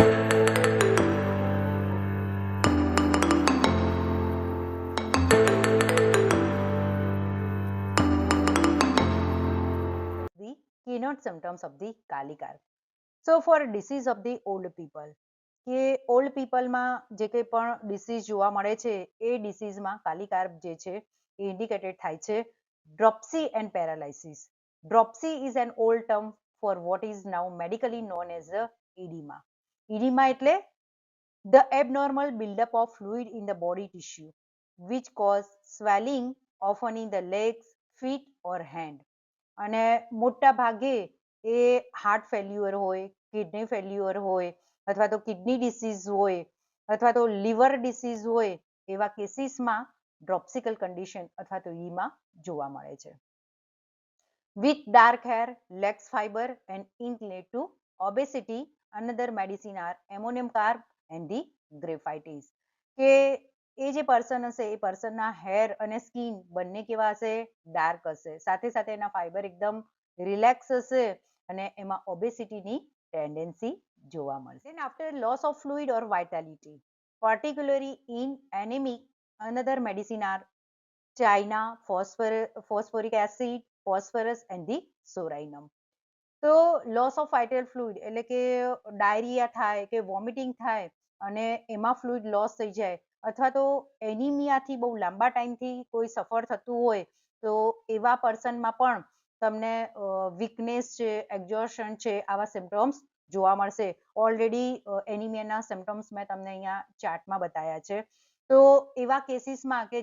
The keynote symptoms of the Kali carp. So for disease of the old people, કે old પીપલમાં જે કંઈ પણ disease જોવા મળે છે એ ડિસીઝમાં કાલી કાર્પ જે છે એ ઇન્ડિકેટેડ થાય છે. Dropsy and paralysis. Dropsy is an old term for what is now medically known as oedema. Oedema એટલે the abnormal buildup of fluid in the body tissue which cause swelling often in the legs, feet or hand. અને મોટા ભાગે એ heart failure હોય, kidney failure હોય, અથવા તો kidney disease હોય, અથવા તો લીવર ડિસીઝ હોય, એવા કેસીસમાં ડ્રોપ્સિકલ કન્ડિશન અથવા તો ઈમાં જોવા મળે છે. With dark hair, lax fiber and inclined to obesity, another medicine are ammonium carb and the graphitis. કે એ જે પર્સન હશે એ પર્સનના હેર અને સ્કિન બંને કેવા હશે? ડાર્ક હશે, સાથે સાથે એના ફાઈબર એકદમ રિલેક્સ હશે અને એમાં ઓબેસિટીની ટેન્ડન્સી જોવા મળશે. Then after loss of fluid or vitality, particularly in anemic, another medicine are China, phosphoric acid, phosphorus and the sorinum. તો લોસ ઓફ વાઇટલ ફ્લુઇડ એટલે કે ડાયરિયા થાય કે વોમિટિંગ થાય અને એમાં ફ્લુઇડ લોસ થઈ જાય, અથવા તો એનિમિયાથી બહુ લાંબા ટાઈમથી કોઈ સફર થતું હોય તો એવા પર્સનમાં પણ તમને વીકનેસ છે, એક્ઝોશન છે, આવા સિમ્પટમ્સ જોવા મળશે. ઓલરેડી એનિમિયાના સિમ્પટમ્સ મેં તમને અહીંયા ચાર્ટમાં બતાવ્યા છે. તો એવા કેસીસમાં કે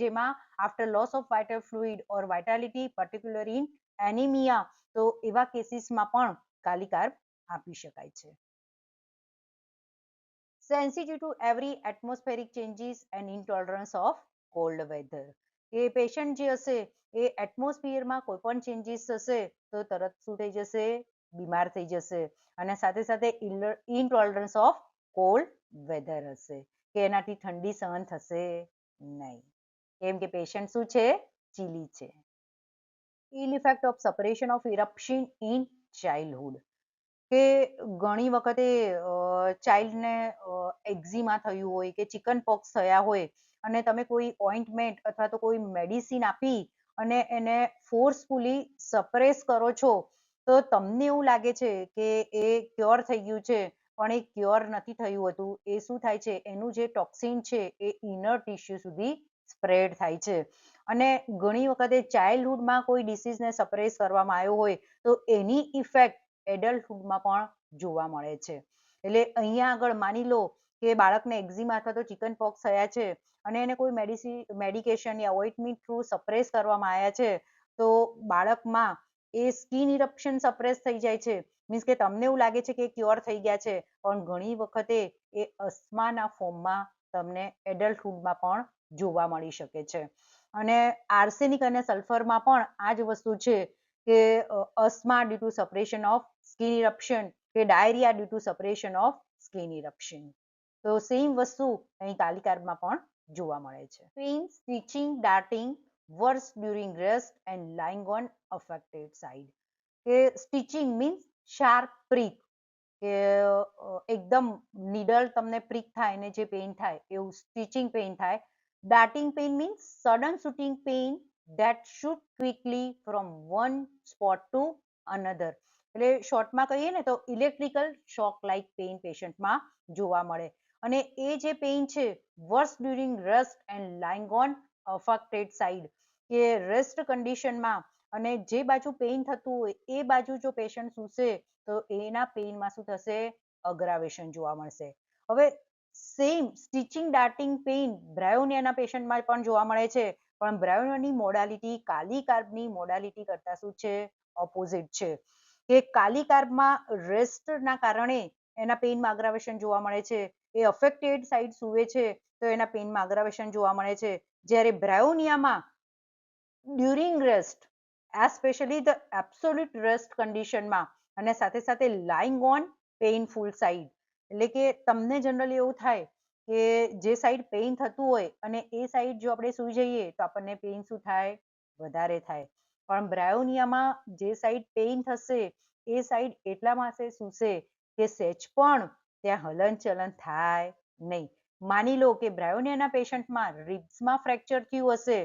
જેમાં after loss of vital fluid or vitality particular in anaemia, તો એવા કેસીસમાં પણ કાલી કાર્પ આપી શકાય છે. Sensitive to every atmospheric changes and intolerance of cold weather. એ પેશન્ટ જે હશે એ એટમોસ્ફિયરમાં કોઈ પણ ચેન્જીસ થશે તો તરત શું થઈ જશે? બીમાર થઈ જશે. અને સાથે સાથે ઇન્ટોલરન્સ ઓફ કોલ્ડ વેધર હશે, કે એનાથી ઠંડી સહન થશે નહીં, કેમ કે પેશન્ટ શું છે? ચીલી છે. Ill effect of separation of eruption in childhood. કે ઘણી વખતે ચાઇલ્ડને એક્ઝિમા થયું હોય કે ચિકન પોક્સ થયા હોય અને તમે કોઈ ઓઇન્ટમેન્ટ અથવા તો કોઈ મેડિસિન આપી અને એને ફોર્સફુલી સપ્રેસ કરો છો, તો તમને એવું લાગે છે કે એ ક્યોર થઈ ગયું છે, પણ એ ક્યોર નથી થયું હતું. એ શું થાય છે? એનું જે ટોક્સિન છે એ ઇનર ટિશ્યુ સુધી સ્પ્રેડ થાય છે. અને ઘણી વખતે ચાઇલ્ડહુડમાં કોઈ ડિસીઝને સપ્રેસ કરવામાં આવ્યો હોય તો એની ઇફેક્ટ એડલ્ટહુડમાં પણ જોવા મળે છે. એટલે અહીંયા આગળ માની લો કે બાળકને એક્ઝિમા અથવા તો ચિકન પોક્સ થયા છે અને એને કોઈ મેડિકેશન યા ઓઇન્ટમેન્ટ થ્રુ સપ્રેસ કરવામાં આવ્યા છે, તો બાળકમાં એ સ્કિન ઇરપ્શન સપ્રેસ થઈ જાય છે. મીન્સ કે તમને એવું લાગે છે કે ક્યોર થઈ ગયા છે, પણ ઘણી વખતે એ અસ્થમાના ફોર્મમાં તમને એડલ્ટહુડમાં પણ જોવા મળી શકે છે. અને આર્સેનિક અને સલ્ફરમાં પણ આ જ વસ્તુ છે કે asthma due to suppression of skin eruption, કે diarrhoea due to suppression of skin eruption. તો સેમ વસ્તુ અહીં કાલી કાર્પમાં પણ જોવા મળે છે. Pain, stitching, darting, worse during rest and lying on affected side. કે સ્ટિચિંગ મીન્સ શાર્પ પ્રિક, કે એકદમ નીડલ તમને પ્રિક થાય ને જે પેઇન થાય એવું સ્ટિચિંગ પેઇન થાય. Darting pain means sudden shooting pain that shoot quickly from one spot to another. એટલે શોર્ટમાં કહીએ ને તો ઇલેક્ટ્રિકલ શોક લાઇક પેઇન પેશન્ટમાં જોવા મળે. અને એ જે પેઇન છે worse during rest and lying on affected side, કે રેસ્ટ કન્ડિશનમાં અને જે બાજુ પેઇન થતું હોય એ બાજુ જો પેશન્ટ સૂશે તો એના પેઇનમાં શું થશે? અગ્રાવેશન જોવા મળશે. હવે સેમ સ્ટિચિંગ ડાર્ટિંગ પેઇન બ્રાયોનિયાના પેશન્ટમાં પણ જોવા મળે છે, પણ બ્રાયોનિયાની મોડાલિટી કાલી કાર્પની મોડાલિટી કરતા શું છે? ઓપોઝિટ છે. કે કાલી કાર્પમાં રેસ્ટના કારણે એના પેઇનમાં અગ્રાવેશન જોવા મળે છે. એ અફેક્ટેડ સાઇડ સૂવે છે તો એના પેઇનમાં અગ્રાવેશન જોવા મળે છે. જ્યારે બ્રાયોનિયામાં during rest, especially the absolute rest કન્ડિશનમાં અને સાથે સાથે લાઇંગ ઓન પેઇનફુલ સાઇડ, એટલે કે તમને જનરલી એવું થાય કે જે સાઈડ પેઇન થતું હોય અને એ સાઈડ જો આપણે સૂઈ જઈએ તો આપણને પેઇન શું થાય? વધારે થાય. પણ બ્રાયોનિયામાં જે સાઈડ પેઇન થશે એ સાઈડ એટલા માટે સૂશે કે સહેજ પણ ત્યાં હલનચલન થાય નહીં. માની લો કે બ્રાયોનિયાના પેશન્ટમાં રિબ્સમાં ફ્રેક્ચર થયું હશે,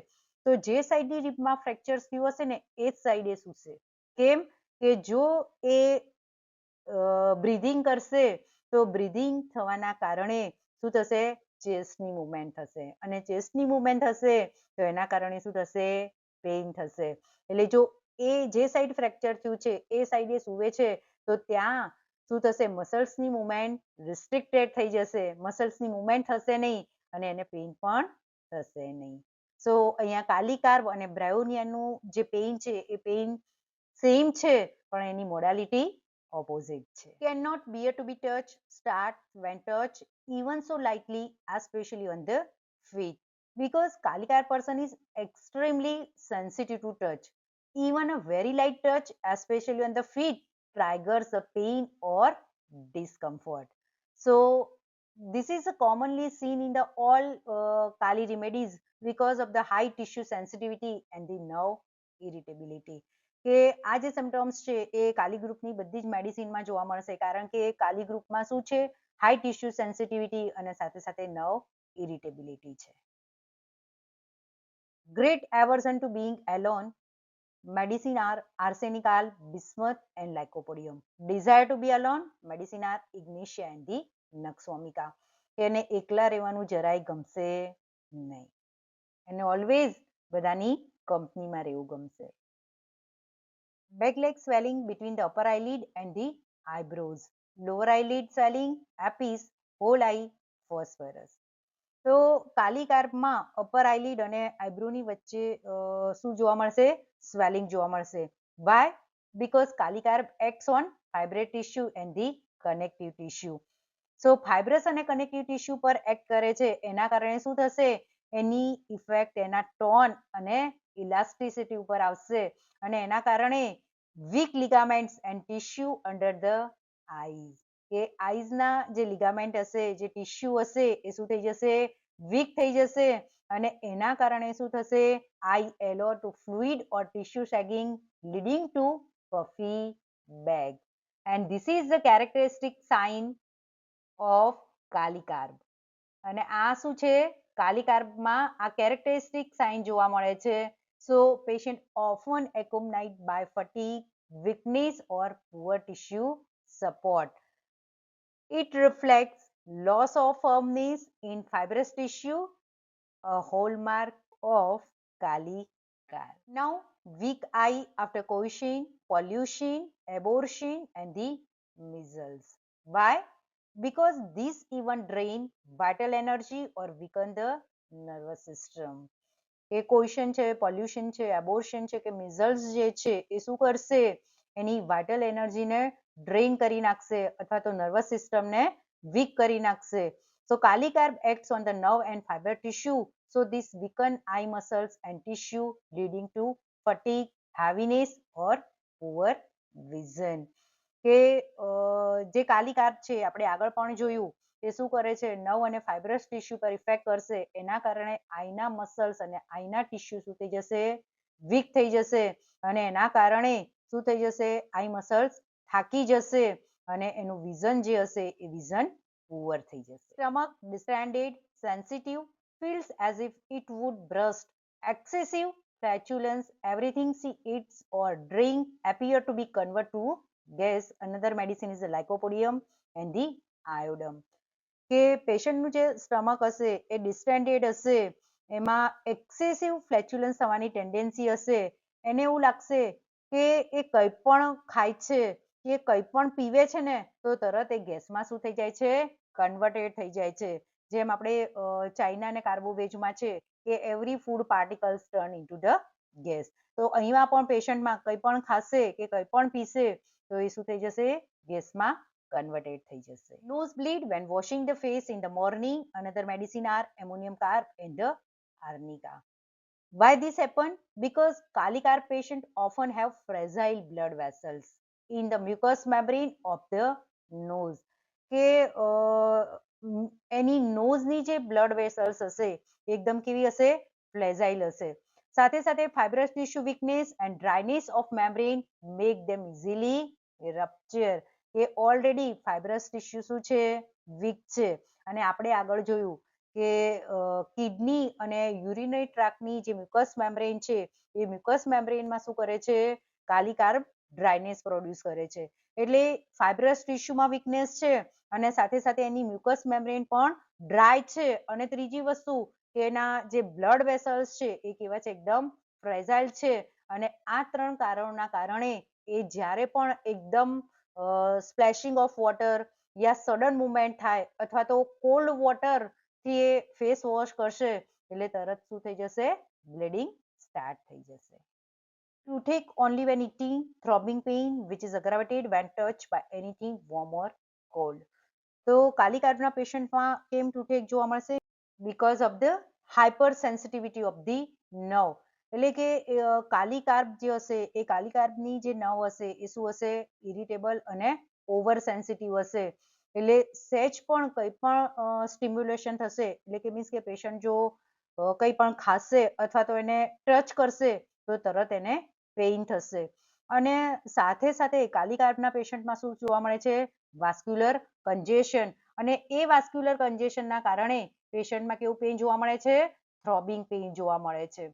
તો જે સાઈડની રિબમાં ફ્રેક્ચર થયું હશે ને એ જ સાઈડે સૂશે. કેમ કે જો એ બ્રીધિંગ કરશે તો બ્રીધિંગ થવાના કારણે શું થશે? ચેસ્ટની મુવમેન્ટ થશે, અને ચેસ્ટની મુવમેન્ટ થશે તો એના કારણે શું થશે? પેઇન થશે. એટલે જો એ જે સાઈડ ફ્રેક્ચર થયું છે એ સાઈડે સૂવે છે તો ત્યાં શું થશે? મસલ્સની મુવમેન્ટ રિસ્ટ્રિક્ટેડ થઈ જશે, મસલ્સની મુવમેન્ટ થશે નહીં અને એને પેઇન પણ થશે નહીં. સો અહીંયા કાલી કાર્બ અને બ્રાયોનિયાનું જે પેઇન છે એ પેઇન સેમ છે, પણ એની મોડાલિટી opposite છે. Cannot bear to be touched, start when touched even so lightly, especially on the feet, because Kali Carb person is extremely sensitive to touch. Even a very light touch, especially on the feet, triggers a pain or discomfort. So this is commonly seen in the all Kali remedies because of the high tissue sensitivity and the nerve irritability. કે આ જે symptoms છે એ કાલી ગ્રુપની બધી જ મેડિસિનમાં જોવા મળશે, કારણ કે કાલી ગ્રુપમાં શું છે? હાઈ ટિશ્યુ સેન્સિટિવિટી અને સાથે સાથે નર્વ ઇરિટેબિલિટી છે. Great aversion to being alone, medicine are arsenical, bismuth and lycopodium. Desire to be alone, medicine are ignatia and the naxomica. એને એકલા રહેવાનું જરાય ગમશે નહીં, એને ઓલવેઝ બધાની કંપનીમાં રહેવું ગમશે. Back leg swelling between the upper eyelid and the eyebrows. Lower eyelid swelling, apis, whole eye, phosphorus. તો કાલી કાર્બમાં અપર આઈલિડ અને આઈબ્રોની વચ્ચે શું જોવા મળશે? સ્વેલિંગ જોવા મળશે. Why? Because Kali carb acts on fibrate tissue and the connective tissue. So fibrous અને connective tissue પર એક્ટ કરે છે, એના કારણે શું થશે? એની ઇફેક્ટ એના ટોન અને ઇલાસ્ટિસિટી ઉપર આવશે, અને એના કારણે weak ligaments and tissue under the eyes, કે આઈઝના જે લિગામેન્ટ હશે, જે ટિશ્યુ હશે એ શું થઈ જશે? વીક થઈ જશે, અને એના કારણે શું થશે? Eye allow to fluid or tissue sagging leading to puffy bag, and this is the characteristic sign of Kali carb. અને આ શું છે? કાલી કાર્બમાં આ કેરેક્ટરિસ્ટિક સાઇન જોવા મળે છે. So patient often accompanied by fatigue, weakness or poor tissue support. It reflects loss of firmness in fibrous tissue, a hallmark of Kali Carb. Now, weak eye after coition, pollution, abortion and the measles. Why? Because this event drain vital energy or weaken the nervous system. એ કોઈશન છે, pollution છે, abortion છે કે measles જે છે એ શું કરશે? એની vital એનર્જીને ડ્રેઇન કરી નાખશે અથવા તો નર્વસ સિસ્ટમને વીક કરી નાખશે. So Kali carb acts on the nerve and fibre tissue, so this weaken eye muscles and tissue leading to fatigue, heaviness or poor vision. કે જે કાલી કાર્બ છે આપણે આગળ પણ જોયું, એ શું કરે છે? નર્વ અને ફાઇબ્રસ ટિશ્યુ પર ઇફેક્ટ કરશે, એના કારણે આઈના મસલ્સ અને આઈના ટિશ્યુ શું થઈ જશે? વીક થઈ જશે, અને એના કારણે શું થઈ જશે? આઈ મસલ્સ થાકી જશે, અને એનું વિઝન જે હશે એ વિઝન પુઅર થઈ જશે. Stomach distended, sensitive, feels as if it would burst, excessive flatulence, everything she eats or drink appear to be converted to gas. Another medicine is the lycopodium and the iodine. કે પેશન્ટનું જે stomach હશે એ ડિસ્ટેન્ડેડ હશે, એમાં excessive ફ્લેચ્યુલન્સ થવાની tendency હશે, એને એવું લાગશે કે એ કંઈ પણ ખાય છે કે કંઈ પણ પીવે છે ને તો તરત એ ગેસમાં શું થઈ જાય છે? કન્વર્ટેડ થઈ જાય છે. જેમ આપણે ચાઇના અને કાર્બોવેજમાં છે કે every food particles turn into the gas. તો અહીંમાં પણ પેશન્ટમાં કંઈ પણ ખાશે કે કંઈ પણ પીશે તો એ શું થઈ જશે? ગેસમાં converted થઈ જશે. Nose bleed when washing the face in the morning. Another medicine are ammonium carb and the arnica. Why this happen? Because Kali Carb patient often have fragile blood vessels in the mucous membrane of the nose. કે એની નોઝની જે blood vessels હશે એકદમ કેવી હશે? ફ્લેજાઇલ હશે. સાથે સાથે fibrous tissue weakness and dryness of membrane make them easily rupture, એ ઓલરેડી ફાઇબ્રસ ટિશ્યુ શું છે, વીક છે. અને આપણે આગળ જોયું કે કિડની અને યુરિનરી ટ્રેક્ટની જે મ્યુકસ મેમ્બ્રેન છે એ મ્યુકસ મેમ્બ્રેનમાં શું કરે છે, કાલી કાર્બ ડ્રાયનેસ પ્રોડ્યુસ કરે છે. એટલે ફાઇબ્રસ ટિશ્યુમાં વીકનેસ છે અને સાથે સાથે એની મ્યુકસ મેમ્બ્રેન પણ ડ્રાય છે. અને ત્રીજી વસ્તુ કે એના જે બ્લડ વેસલ્સ છે એ કેવા છે, એકદમ ફ્રેજાઇલ છે. અને આ 3 કારણોના કારણે એ જ્યારે પણ એકદમ સ્પ્લેશિંગ ઓફ વોટર યા સડન મુવમેન્ટ થાય અથવા તો કોલ્ડ વોટર થી એ ફેસ વોશ કરશે એટલે તરત શું થઈ જશે, બ્લીડિંગ સ્ટાર્ટ થઈ જશે. Toothache only when eating, throbbing pain which is aggravated when touched by anything warm or cold. તો કાલી કાર્બના પેશન્ટમાં કેમ ટૂથેક જોવા મળશે? Because of the hyper sensitivity of the nerve. એટલે કે કાલી કાર્બ જે હશે એ કાલી કાર્બની જે નર્વ હશે એ શું હશે, ઇરિટેબલ અને ઓવર સેન્સિટિવ હશે. એટલે સહેજ પણ કંઈ પણ સ્ટિમ્યુલેશન થશે એટલે કે મીન્સ કે પેશન્ટ જો કંઈ પણ ખાશે અથવા તો એને ટચ કરશે તો તરત એને પેઇન થશે. અને સાથે સાથે કાલી કાર્બના પેશન્ટમાં શું જોવા મળે છે, વાસ્ક્યુલર કન્જેશન. અને એ વાસ્ક્યુલર કન્જેશનના કારણે પેશન્ટમાં કેવું પેઇન જોવા મળે છે, થ્રોબિંગ પેઇન જોવા મળે છે.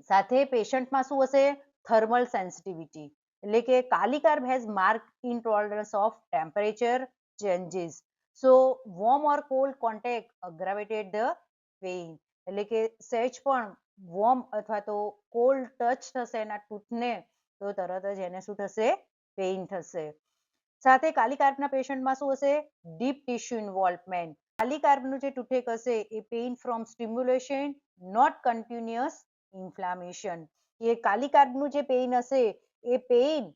સાથે પેશન્ટમાં શું હશે, થર્મલ સેન્સિટિવિટી. એટલે કે Kali carb has mark intolerance of temperature changes. So warm or cold contact aggravated the pain. એટલે કે સહેજ પણ વોર્મ અથવા તો કોલ્ડ ટચ થશે એના ટૂથને તો તરત જ એને શું થશે, પેઇન થશે. સાથે કાલી કાર્બના પેશન્ટમાં શું હશે, ડીપ ટિશ્યુ ઇન્વોલ્વમેન્ટ. કાલી કાર્બનું જે ટૂથેક હશે એ pain from stimulation not continuous inflammation. એ કાલી કાર્બનું જે પેઇન હશે એ પેઇન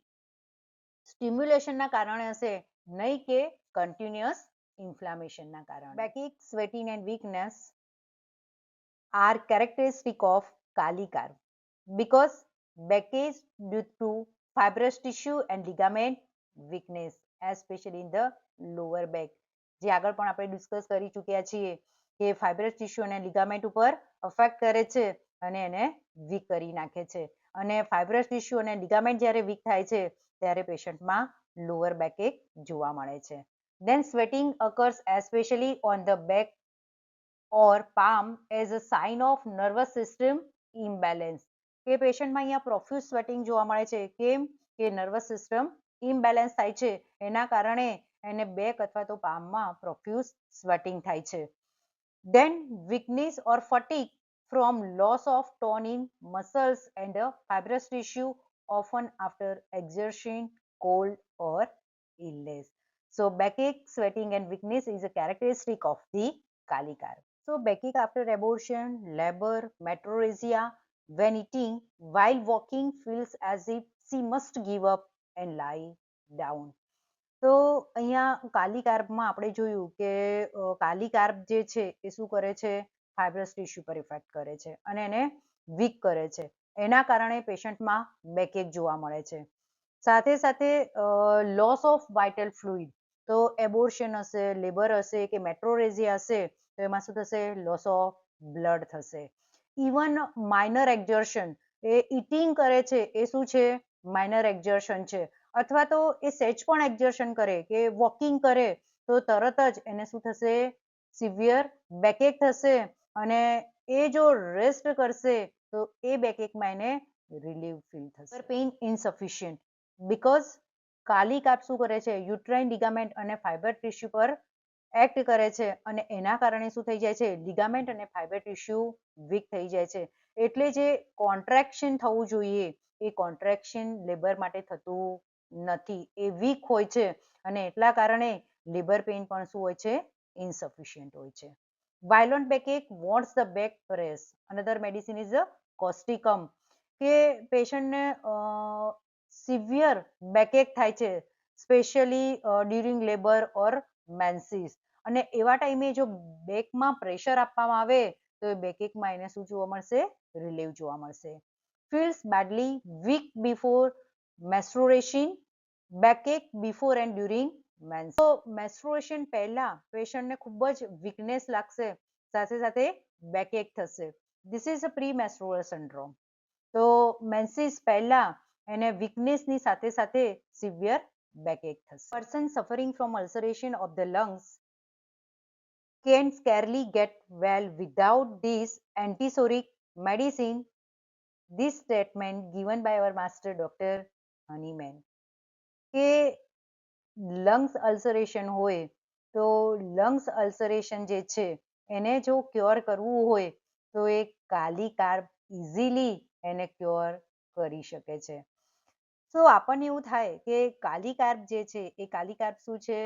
સ્ટિમ્યુલેશનના કારણે હશે, નહીં કે કન્ટિન્યુઅસ ઇન્ફ્લામેશનના કારણે. Backache, sweating and weakness are characteristic of Kali carb because backache due to fibrous tissue and ligament weakness, especially in the lower back. જે આગળ પણ આપણે ડિસ્કસ કરી ચૂક્યા છીએ કે ફાઇબ્રસ ટિશ્યુ અને લિગામેન્ટ ઉપર અફેક્ટ કરે છે અને એને વીક કરી નાખે છે. અને ફાઇબ્રસ ટિશ્યુ અને લિગામેન્ટ જ્યારે વીક થાય છે ત્યારે પેશન્ટમાં લોઅર બેકએક જોવા મળે છે. Then sweating occurs especially on the back or palm as a sign of nervous system imbalance. કે પેશન્ટમાં અહીંયા પ્રોફ્યુઝ સ્વેટિંગ જોવા મળે છે. કેમ કે નર્વસ સિસ્ટમ ઇમ્બેલેન્સ થાય છે એના કારણે એને બેક અથવા તો પામમાં પ્રોફ્યુઝ સ્વેટિંગ થાય છે. Then weakness or fatigue from loss of tone in muscles and fibrous tissue often after exertion, cold or illness. So backache, sweating and weakness is a characteristic of the Kali carb. So backache after abortion, labor, metrorrhagia, when eating, while walking feels as if she must give up and lie down. તો અહીંયા કાલી કાર્બમાં આપણે જોયું કે Kali carb જે છે એ શું કરે છે, ફાઇબ્રસ ટિશ્યુ પર ઇફેક્ટ કરે છે અને એને વીક કરે છે. એના કારણે પેશન્ટમાં બેકએક જોવા મળે છે. સાથે સાથે લોસ ઓફ વાઇટલ ફ્લુઇડ. તો એબોર્શન હશે, લેબર હશે કે મેટ્રોરેઝિયા હશે તો એમાં શું થશે, લોસ ઓફ બ્લડ થશે. ઇવન માઇનર એક્ઝર્શન, એ ઇટિંગ કરે છે એ શું છે, માઇનર એક્ઝર્શન છે. અથવા તો એ સહેજ પણ એક્ઝર્શન કરે કે વોકિંગ કરે તો તરત જ એને શું થશે, સિવિયર બેકએક થશે. અને એ જો રેસ્ટ કરશે તો એ બેકએકમાં એને રિલીવ ફીલ થશે. પેઇન ઇનસફિશિયન્ટ બીકોઝ કાલી કાર્બ શું કરે છે, યુટ્રાઇન લિગામેન્ટ અને ફાઇબર ટિશ્યુ પર એક્ટ કરે છે અને એના કારણે શું થઈ જાય છે, લિગામેન્ટ અને ફાઇબર ટિશ્યુ વીક થઈ જાય છે. એટલે જે કોન્ટ્રેક્શન થવું જોઈએ એ કોન્ટ્રેક્શન લેબર માટે થતું નથી, એ વીક હોય છે અને એટલા કારણે લેબર પેઇન પણ શું હોય છે, ઇનસફિશિયન્ટ હોય છે. Violent backache wants the back press. Another medicine is a causticum. કે પેશન્ટને સિવિયર બેકએક થાય છે સ્પેશિયલી ડ્યુરિંગ લેબર ઓર મેન્સીસ. અને એવા ટાઈમે જો બેકમાં પ્રેશર આપવામાં આવે તો એ બેકએકમાં એને શું જોવા મળશે, રિલીવ જોવા મળશે. Feels badly weak before menstruation, backache before and during menses. તો મેન્સ્ટ્રુએશન પહેલા પેશન્ટને ખૂબ જ વીકનેસ લાગશે, સાથે સાથે બેકએક થશે. This is a pre menstrual syndrome. તો મેન્સીસ પહેલા એને વીકનેસની સાથે સાથે સિવિયર બેકએક થશે. Person suffering from ulceration of the lungs can scarcely get well without this antisoric medicine. This statement given by our master Dr. Honeyman. કે lungs અલ્સરેશન હોય તો lungs અલ્સરેશન જે છે એને જો ક્યોર કરવું હોય તો એ કાલી કાર્બ ઇઝીલી એને ક્યોર કરી શકે છે. તો આપણને એવું થાય કે કાલી કાર્બ જે છે એ કાલી કાર્બ શું છે?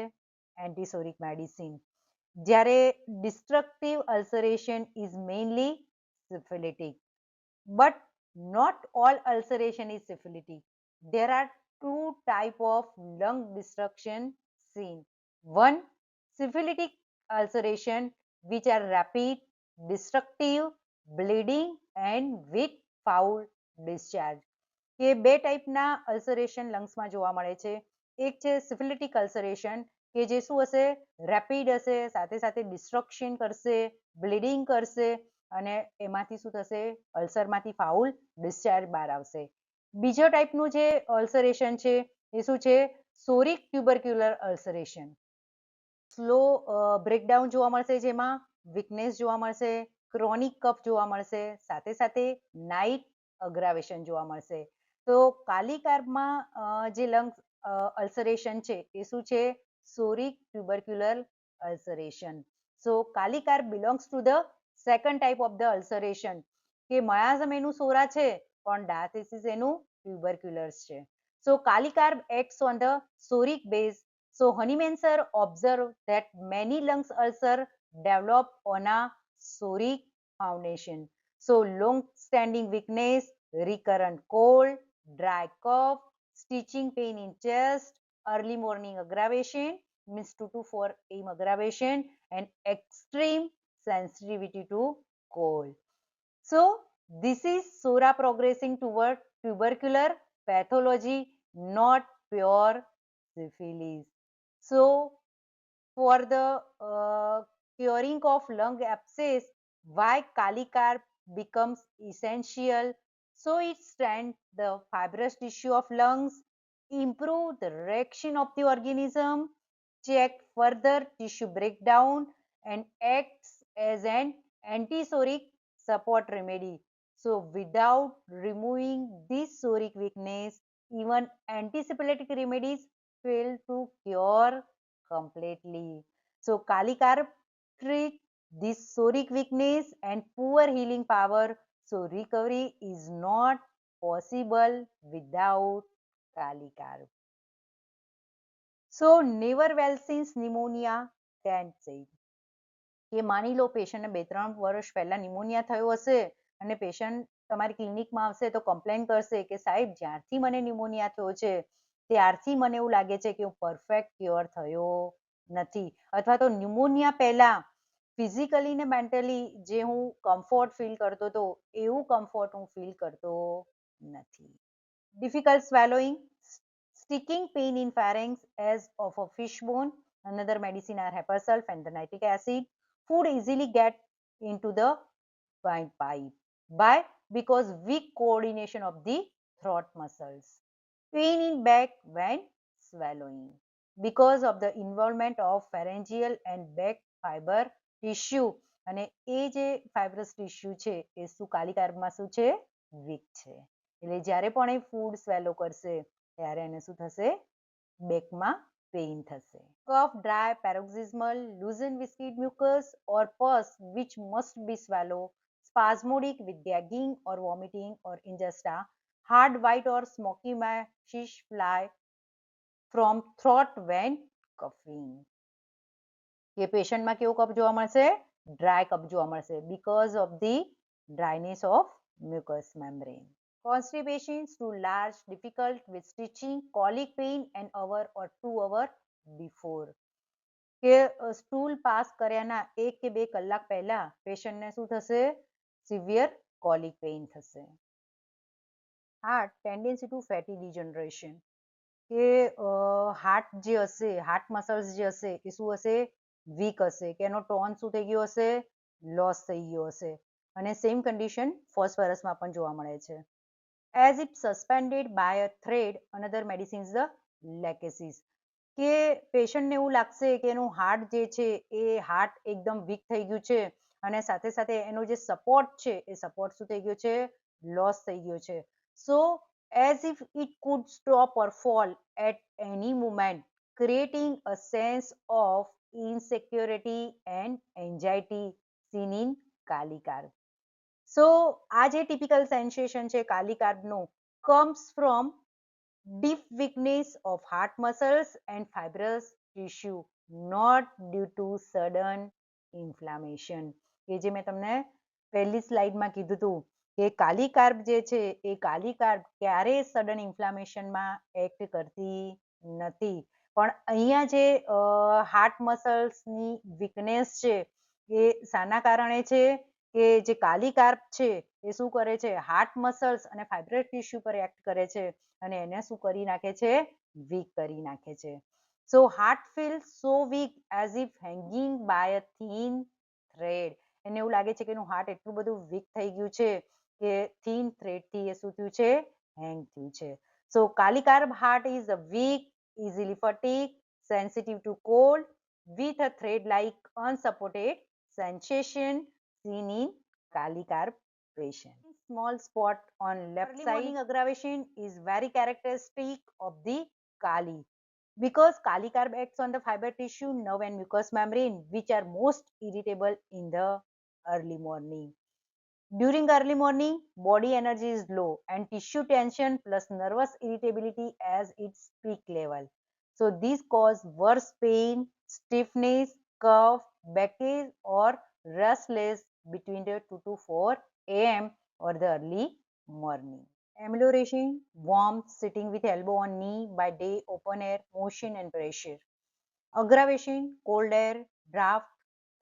Antipsoric medicine. જ્યારે destructive ulceration is mainly syphilitic, but not all ulceration is syphilitic. There are two type of lung destruction seen. One, syphilitic ulceration, which are rapid, destructive, bleeding and with foul discharge. કે બે ટાઈપના અલ્સરેશન લંગ્સમાં જોવા મળે છે. એક છે સિફિલિટિક અલ્સરેશન કે જે શું હશે? રેપિડ હશે, સાથે સાથે ડિસ્ટ્રક્શન કરશે, બ્લીડિંગ કરશે અને એમાંથી શું થશે? અલ્સરમાંથી ફાઉલ ડિસ્ચાર્જ બહાર આવશે. બીજો ટાઈપનું જે અલ્સરેશન છે એ શું છે? Psoric tubercular અલ્સરેશન. સ્લો બ્રેકડાઉન જોવા મળશે, જેમાં વીકનેસ જોવા મળશે, ક્રોનિક કફ જોવા મળશે, સાથે સાથે નાઇટ અગ્રાવેશન જોવા મળશે. તો કાલી કાર્બમાં જે લંગ્સ અલ્સરેશન છે એ શું છે? Psoric tubercular ulceration. So Kali carb belongs to the second type of the ulceration કે મયાઝમ એનું સોરા છે પણ ડાયાથીસિસ એનું ટ્યુબરક્યુલર્સ છે. So Kali carb acts on the psoric base. So Honeyman sir observed that many lungs ulcer develop on a soric foundation. So long-standing weakness, recurrent cold, dry cough, stitching pain in chest, early morning aggravation, means 2 to 4 AM aggravation, and extreme sensitivity to cold. So this is SORA progressing toward tubercular pathology, not pure syphilis. So for the curing of lung abscess, why kali carb becomes essential? So it strengthens the fibrous tissue of lungs, improve the reaction of the organism, check further tissue breakdown, and acts as an antisoric support remedy. So without removing this soric weakness, even antisyphilitic remedies fail to cure completely. So kali carb treat this soric weakness and poor healing power. So recovery is not possible without kali carb. So never well since pneumonia can say. કે માની લો પેશન્ટને 2-3 વર્ષ પહેલા pneumonia થયો હશે અને patient તમારી ક્લિનિકમાં આવશે તો કમ્પ્લેન કરશે કે સાહેબ જ્યારથી મને નિમોનિયા થયો છે ત્યારથી મને એવું લાગે છે કે હું પરફેક્ટ ક્યોર થયો નથી, અથવા તો ન્યુમોનિયા પહેલા ફિઝિકલી ને મેન્ટલી જે હું કમ્ફર્ટ ફીલ કરતો હતો એવું કમ્ફર્ટ હું ફીલ કરતો નથી. Difficult swallowing, sticking pain in pharynx as of a fish bone. Another medicine are Hepasulf and the nitric acid. Food easily get into the pipe. Why? Because weak coordination of the throat muscles. Pain in back when swallowing. Because of the involvement of pharyngeal and back fiber tissue. અને એ જે fibrous tissue છે એ શું કાલી કાર્બમાં શું છે? Week છે. એટલે જ્યારે પણ એ ફૂડ સ્વેલો કરશે ત્યારે એને શું થશે? બેકમાં પેઇન થશે. કફ, dry, પેરોક્સિસ્મલ, loosen viscid mucus or pus which must be swallowed, spasmodic with gagging or vomiting or ingesta, hard white or smoky mashes fly from throat when coughing. કે પેશન્ટમાં કેવો કફ જોવા મળશે? ડ્રાય કફ જોવા મળશે because of the dryness of mucous membrane. Constipation too large, difficult with stitching, colic pain an hour or 2 hours before. કે stool pass કર્યાના 1 કે 2 કલાક પહેલા પેશન્ટને શું થશે? સિવિયર કોલિક પેઇન થશે. Heart tendency to fatty degeneration કે હાર્ટ જે હશે, હાર્ટ મસલ્સ જે હશે એ શું હશે? વીક હશે, કે એનો ટોન શું થઈ ગયો હશે? લોસ થઈ ગયો હશે. અને સેમ કન્ડિશન ફોસ્ફરસમાં પણ જોવા મળે છે. As if suspended by a thread, another medicine is the લેકેસિસ, કે પેશન્ટને એવું લાગશે કે એનું હાર્ટ જે છે એ હાર્ટ એકદમ વીક થઈ ગયું છે અને સાથે સાથે એનો જે સપોર્ટ છે એ સપોર્ટ શું થઈ ગયો છે, લોસ થઈ ગયો છે. સો as if it could stop or fall at any moment, creating a sense of insecurity and anxiety seen in Kali carb. સો આ જે ટિપિકલ સેન્સેશન છે કાલી કાર્બનું comes from deep weakness of heart muscles and fibrous tissue, not due to sudden inflammation. કે જે મેં તમને પહેલી સ્લાઇડમાં કીધું હતું કે કાલી કાર્બ જે છે એ કાલી કાર્બ ક્યારેય સડન ઇન્ફ્લામેશનમાં એક્ટ કરતી નથી, પણ અહીંયા જે હાર્ટ મસલ્સની વીકનેસ છે એ શાના કારણે છે કે જે કાલી કાર્બ છે એ શું કરે છે, હાર્ટ મસલ્સ અને ફાઇબ્રસ ટિશ્યુ પર એક્ટ કરે છે અને એને શું કરી નાખે છે, વીક કરી નાખે છે. So heart feels so weak as if hanging by a thin thread. એને એવું લાગે છે કે એનું હાર્ટ એટલું બધું વીક થઈ ગયું છે કે થીન થ્રેડ થી એ શું થયું છે, હેંગ થયું છે. So Kali carb heart is a weak, easily fatigued, sensitive to cold, with a thread-like unsupported sensation seen in Kali carb patient. Small spot on left early side. Morning aggravation is very characteristic of the Kali because Kali carb acts on the fiber tissue, nerve and mucous membrane which are most irritable in the early morning. During early morning, body energy is low and tissue tension plus nervous irritability as its peak level. So these cause worse pain, stiffness, cough, backache or restless between the 2 to 4 a.m. or the early morning. Amelioration, warmth, sitting with elbow on knee by day, open air, motion and pressure. Aggravation, cold air, draft,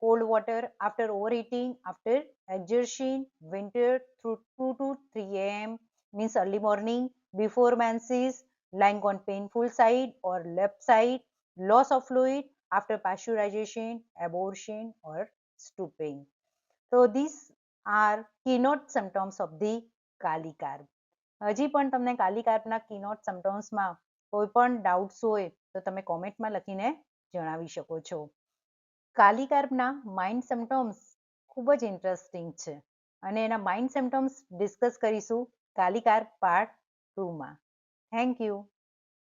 cold water after overheating, after exertion, winter through 2 to 3 a.m. means early morning, before menses, lying on painful side or left side, loss of fluid after pasteurization, abortion or stooping. So these are keynote symptoms of the Kali carb. હજી પણ તમને કાલી કાર્બના keynote symptomsમાં કોઈ પણ doubts હોય તો તમે કોમેન્ટમાં લખીને જણાવી શકો છો. કાલી કાર્બના માઇન્ડ સિમ્ટમ્સ ખૂબ જ ઇન્ટરેસ્ટિંગ છે અને એના માઇન્ડ સિમ્ટમ્સ ડિસ્કસ કરીશું કાલી કાર્બ પાર્ટ 2માં. Thank you.